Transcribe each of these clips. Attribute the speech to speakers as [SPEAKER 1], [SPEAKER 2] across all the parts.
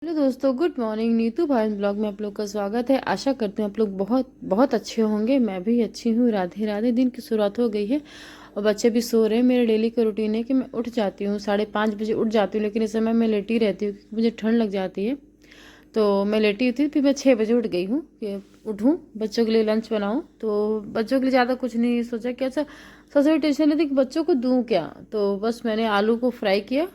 [SPEAKER 1] Hello दोस्तों, good morning. Neetu भाई blog में आप लोग का स्वागत है। आशा करते हैं आप लोग बहुत बहुत अच्छे होंगे। मैं भी अच्छी हूँ। राधे राधे। दिन की शुरुआत हो गई है और बच्चे भी सो रहे हैं। मेरे डेली का रूटीन है कि मैं उठ जाती हूँ 5:30 बजे उठ जाती हूँ, लेकिन इस समय मैं लेटी रहती हूँ क्योंकि मुझे ठंड लग जाती है। तो मैं लेटी हुई थी, फिर मैं 6 बजे उठ गई हूँ कि उठूँ, बच्चों के लिए लंच बनाऊँ। तो बच्चों के लिए ज़्यादा कुछ नहीं सोचा कि अच्छा, सबसे बड़ी टेंशन नहीं थी कि बच्चों को दूँ क्या। तो बस मैंने आलू को फ्राई किया,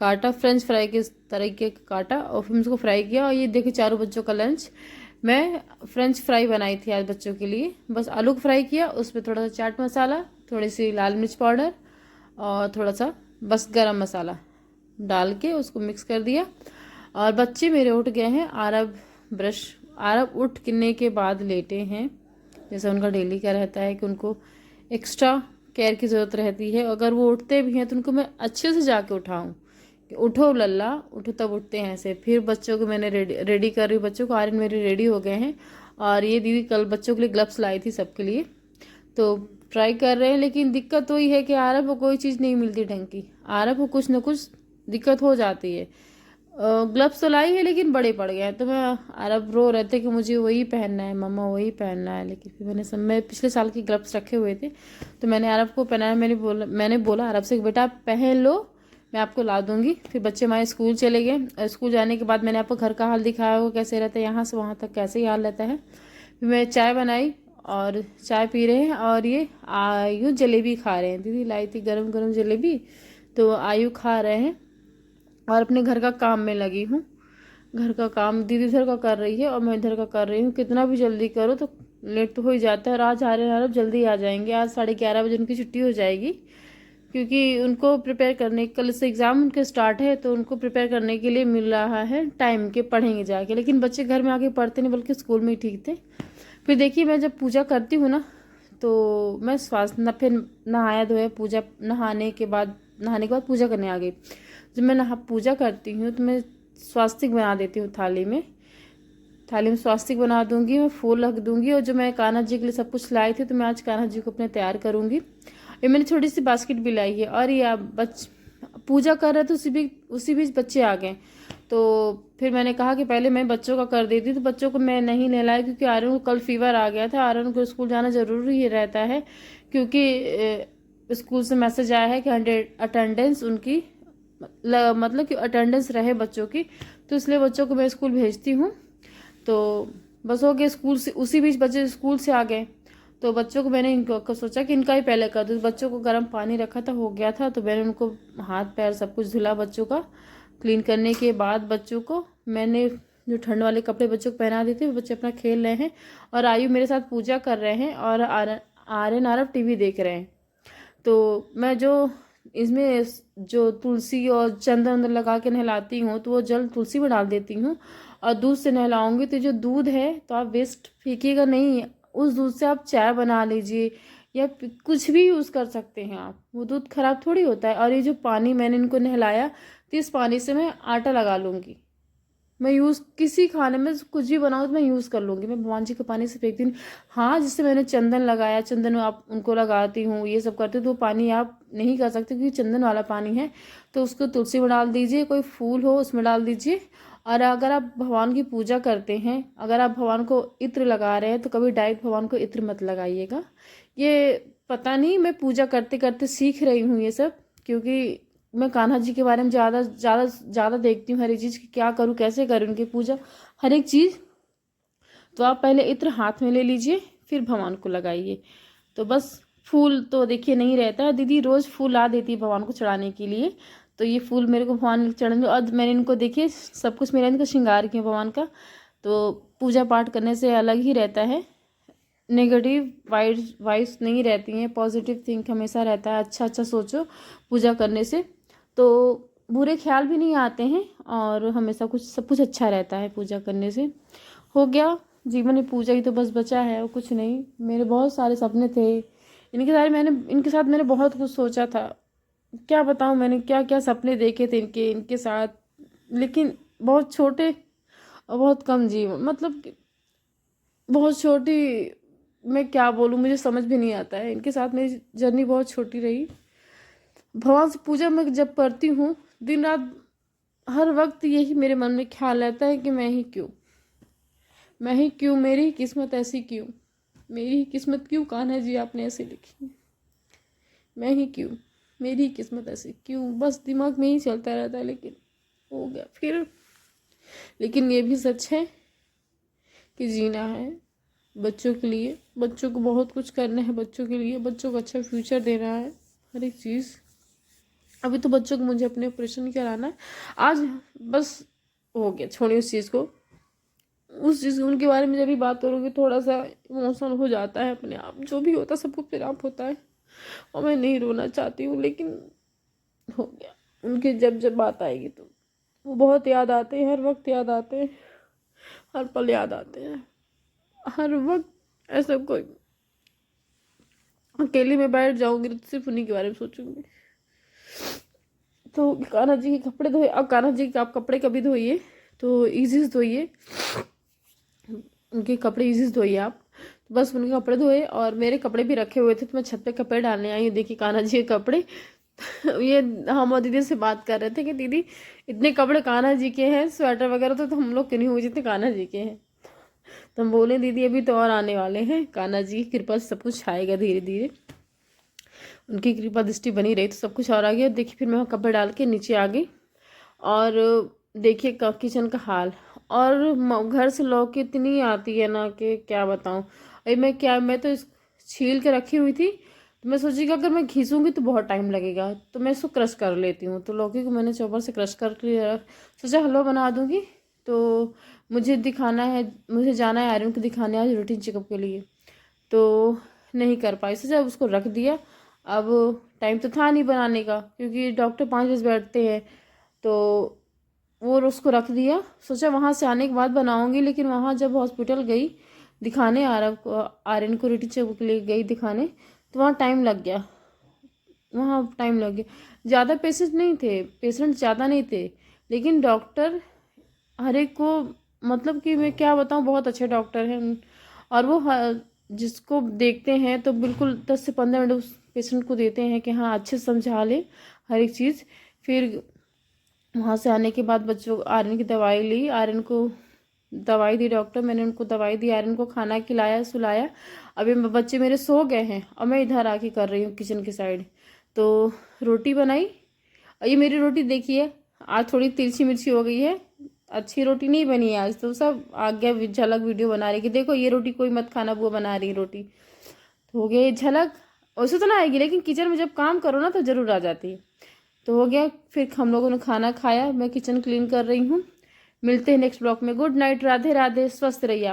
[SPEAKER 1] काटा, फ्रेंच फ्राई के तरीके का काटा और फिर उसको फ्राई किया। और ये देखिए चारों बच्चों का लंच। मैं फ्रेंच फ्राई बनाई थी आज बच्चों के लिए। बस आलू को फ्राई किया, उसमें थोड़ा सा चाट मसाला, थोड़ी सी लाल मिर्च पाउडर और थोड़ा सा बस गरम मसाला डाल के उसको मिक्स कर दिया। और बच्चे मेरे उठ गए हैं। आरब उठने के बाद लेटे हैं, जैसा उनका डेली का रहता है कि उनको एक्स्ट्रा केयर की ज़रूरत रहती है। अगर वो उठते भी हैं तो उनको मैं अच्छे से जाके उठाऊं कि उठो लल्ला उठो, तब उठते हैं ऐसे। फिर बच्चों को मैंने रेडी कर रही हूँ। बच्चों को, आर्यन मेरे रेडी हो गए हैं। और ये दीदी कल बच्चों के लिए ग्लव्स लाई थी सबके लिए, तो ट्राई कर रहे हैं। लेकिन दिक्कत तो ये है कि आरब को कोई चीज़ नहीं मिलती ढंग की। आरब को कुछ ना कुछ दिक्कत हो जाती है। ग्लव्स तो लाई है लेकिन बड़े पड़ गए हैं। तो मैं, अरब रो रहे थे कि मुझे वही पहनना है मम्मा, वही पहनना है। लेकिन फिर मैं पिछले साल की ग्लव्स रखे हुए थे तो मैंने अरब को पहनाया। मैंने बोला अरब से कि बेटा आप पहन लो, मैं आपको ला दूंगी। फिर बच्चे हमारे स्कूल चले गए। स्कूल जाने के बाद मैंने आपको घर का हाल दिखाया होगा कैसे रहता है, यहाँ से वहाँ तक कैसे ही हाल रहता है। फिर मैं चाय बनाई और चाय पी रहे हैं। और ये आयु जलेबी खा रहे हैं। दीदी लाई थी गरम गरम जलेबी, तो आयु खा रहे हैं। और अपने घर का काम में लगी हूँ। घर का काम दीदी इधर का कर रही है और मैं इधर का कर रही हूँ। कितना भी जल्दी करो तो लेट तो हो ही जाता है। और आज आ रहे जल्दी आ जाएंगे। आज 11:30 बजे उनकी छुट्टी हो जाएगी, क्योंकि उनको प्रिपेयर करने, कल से एग्ज़ाम उनके स्टार्ट है तो उनको प्रिपेयर करने के लिए मिल रहा है टाइम के, पढ़ेंगे जाके। लेकिन बच्चे घर में आके पढ़ते नहीं, बल्कि स्कूल में ही ठीक थे। फिर देखिए मैं जब पूजा करती हूँ ना, तो मैं स्वास्थ्य न, फिर नहाया धोया, पूजा नहाने के बाद पूजा करने आ गई। जब मैं पूजा करती हूँ तो मैं स्वास्तिक बना देती हूँ थाली में स्वास्तिक बना दूंगी। मैं फूल रख दूंगी। और जो मैं कान्हा जी के लिए सब कुछ लाई थी, तो मैं आज कान्हा जी को अपने तैयार करूंगी। ये मैंने छोटी सी बास्केट भी लाई है। और ये आप पूजा कर रहे थे, उसी बीच बच्चे आ गए। तो फिर मैंने कहा कि पहले मैं बच्चों का कर देती, तो बच्चों को मैं नहीं नहलाई क्योंकि आर्यन को कल फीवर आ गया था। आर्यन को स्कूल जाना जरूरी ही रहता है, क्योंकि स्कूल से मैसेज आया है कि 100 अटेंडेंस उनकी, मतलब कि अटेंडेंस रहे बच्चों की। तो इसलिए बच्चों को मैं स्कूल भेजती हूँ। तो बस हो गया स्कूल से, उसी बीच बच्चे स्कूल से आ गए। तो बच्चों को मैंने इनको सोचा कि इनका ही पहले कर दूँ। बच्चों को गर्म पानी रखा था, हो गया था, तो मैंने उनको हाथ पैर सब कुछ धुला बच्चों का। क्लीन करने के बाद बच्चों को मैंने जो ठंड वाले कपड़े बच्चों को पहना दी थी, वो बच्चे अपना खेल रहे हैं। और आयु मेरे साथ पूजा कर रहे हैं और आर्यन आरव टीवी देख रहे हैं। तो मैं जो इसमें जो तुलसी और चंदन वंदन लगा के नहलाती हूँ, तो वो जल तुलसी में डाल देती हूँ। और दूध से नहलाऊंगी। तो जो दूध है तो आप वेस्ट फेंकिएगा नहीं। उस दूध से आप चाय बना लीजिए या कुछ भी यूज़ कर सकते हैं आप। वो दूध खराब थोड़ी होता है। और ये जो पानी मैंने इनको नहलाया, तो इस पानी से मैं आटा लगा लूँगी। मैं यूज़ किसी खाने में कुछ भी बनाऊँ तो मैं यूज़ कर लूँगी। मैं भगवान जी के पानी से फेंकती हूँ। हाँ, जिससे मैंने चंदन लगाया, चंदन आप उनको लगाती हूँ, ये सब करती हूँ, तो वो पानी आप नहीं कर सकते क्योंकि चंदन वाला पानी है। तो उसको तुलसी में डाल दीजिए, कोई फूल हो उसमें डाल दीजिए। और अगर आप भगवान की पूजा करते हैं, अगर आप भगवान को इत्र लगा रहे हैं, तो कभी डायरेक्ट भगवान को इत्र मत लगाइएगा। ये पता नहीं, मैं पूजा करते करते सीख रही हूँ ये सब, क्योंकि मैं कान्हा जी के बारे में ज़्यादा ज़्यादा ज़्यादा देखती हूँ हर एक चीज़ की, क्या करूँ कैसे करूँ उनकी पूजा, हर एक चीज़। तो आप पहले इत्र हाथ में ले लीजिए, फिर भगवान को लगाइए। तो बस फूल तो देखिए नहीं रहता है। दीदी रोज़ फूल ला देती है भगवान को चढ़ाने के लिए। तो ये फूल मेरे को भगवान चढ़ाने, और मैंने इनको देखिए सब कुछ मेरा इनका श्रृंगार किया भगवान का। तो पूजा पाठ करने से अलग ही रहता है। नेगेटिव वाइब्स नहीं रहती हैं, पॉजिटिव थिंक हमेशा रहता है। अच्छा अच्छा सोचो पूजा करने से, तो बुरे ख्याल भी नहीं आते हैं। और हमेशा कुछ सब कुछ अच्छा रहता है पूजा करने से। हो गया जीवन में पूजा ही तो बस बचा है और कुछ नहीं। मेरे बहुत सारे सपने थे, इनके साथ मैंने बहुत कुछ सोचा था। क्या बताऊँ, मैंने क्या क्या सपने देखे थे इनके साथ। लेकिन बहुत छोटे और बहुत कम जीवन, मतलब कि बहुत छोटी। मैं क्या बोलूँ, मुझे समझ भी नहीं आता है। इनके साथ मेरी जर्नी बहुत छोटी रही। भगवान से पूजा मैं जब करती हूँ दिन रात, हर वक्त यही मेरे मन में ख्याल रहता है कि मैं ही क्यों, मेरी ही किस्मत ऐसी क्यों, मेरी ही किस्मत क्यों कान्हा जी आपने ऐसे लिखी, मैं ही क्यों, मेरी ही किस्मत ऐसी क्यों, बस दिमाग में ही चलता रहता है। लेकिन हो गया फिर। लेकिन ये भी सच है कि जीना है बच्चों के लिए, बच्चों को बहुत कुछ करना है, बच्चों के लिए, बच्चों को अच्छा फ्यूचर देना है, हर एक चीज़। अभी तो बच्चों को मुझे अपने ऑपरेशन कराना है आज, बस हो गया, छोड़िए उस चीज़ को। उस चीज़ उनके बारे में जब भी बात करूँगी थोड़ा सा इमोशनल हो जाता है अपने आप, जो भी होता है सब कुछ फिर आप होता है, और मैं नहीं रोना चाहती हूँ, लेकिन हो गया। उनकी जब जब बात आएगी तो वो बहुत याद आते हैं, हर वक्त याद आते हैं, हर पल याद आते हैं, हर वक्त। ऐसा कोई अकेले में बैठ जाऊंगी तो सिर्फ उन्हीं के बारे में सोचूंगी। तो कान्हा जी के कपड़े धोए, अब कान्हा जी के आप कपड़े कभी धोइए तो इजी से धोइए, उनके कपड़े इजी से धोइए आप। तो बस उनके कपड़े धोए, और मेरे कपड़े भी रखे हुए थे तो मैं छत पे कपड़े डालने आई हूँ। देखिए कान्हा जी के कपड़े ये हम और दीदी से बात कर रहे थे कि दीदी इतने कपड़े कान्हा जी के हैं, स्वेटर वगैरह तो हम लोग के नहीं हुए जितने कान्हा जी के हैं। तो हम बोले दीदी अभी तो और आने वाले हैं, कान्हा जी की कृपा से सब कुछ आएगा धीरे धीरे, उनकी कृपा दृष्टि बनी रही तो सब कुछ और आ गया। देखिए फिर मैं कपड़े डाल के नीचे आ गई, और देखिए किचन का हाल, और घर से लौकी इतनी आती है ना कि क्या बताऊँ। अरे मैं तो छील के रखी हुई थी, तो मैं सोची कि अगर मैं घिसूँगी तो बहुत टाइम लगेगा, तो मैं इसको क्रश कर लेती हूँ। तो लौकी को मैंने चॉपर से क्रश कर लिया, सोचा हलवा बना दूँगी। तो मुझे जाना है आयरन को दिखाने आज रूटीन चेकअप के लिए, तो नहीं कर पाई, सोचा उसको रख दिया। अब टाइम तो था नहीं बनाने का क्योंकि डॉक्टर 5 बजे बैठते हैं, तो वो उसको रख दिया। सोचा वहाँ से आने के बाद बनाऊंगी, लेकिन वहाँ जब हॉस्पिटल गई दिखाने, आर्यन को रूटीन चेकअप के लिए गई दिखाने, तो वहाँ टाइम लग गया, ज़्यादा पेशेंट ज़्यादा नहीं थे, लेकिन डॉक्टर हर एक को, मतलब कि मैं क्या बताऊँ, बहुत अच्छे डॉक्टर हैं। और वो जिसको देखते हैं तो बिल्कुल 10 से 15 मिनट उस पेशेंट को देते हैं कि हाँ अच्छे से समझा ले हर एक चीज़। फिर वहाँ से आने के बाद बच्चों आर्यन की दवाई ली, आर्यन को दवाई दी डॉक्टर, मैंने उनको दवाई दी, आर्यन को खाना खिलाया सुलाया। अभी बच्चे मेरे सो गए हैं और मैं इधर आके कर रही हूँ किचन की साइड। तो रोटी बनाई, और ये मेरी रोटी देखिए आज थोड़ी तिरछी मिर्ची हो गई है, अच्छी रोटी नहीं बनी है आज। तो सब आ गया झलक वीडियो बना रही कि देखो ये रोटी कोई मत खाना, बुआ बना रही रोटी। तो हो गया झलक, वैसे तो ना आएगी लेकिन किचन में जब काम करो ना तो ज़रूर आ जाती है। तो हो गया, फिर हम लोगों ने खाना खाया, मैं किचन क्लीन कर रही हूँ। मिलते हैं नेक्स्ट ब्लॉग में। गुड नाइट, राधे राधे, स्वस्थ रहिए आप।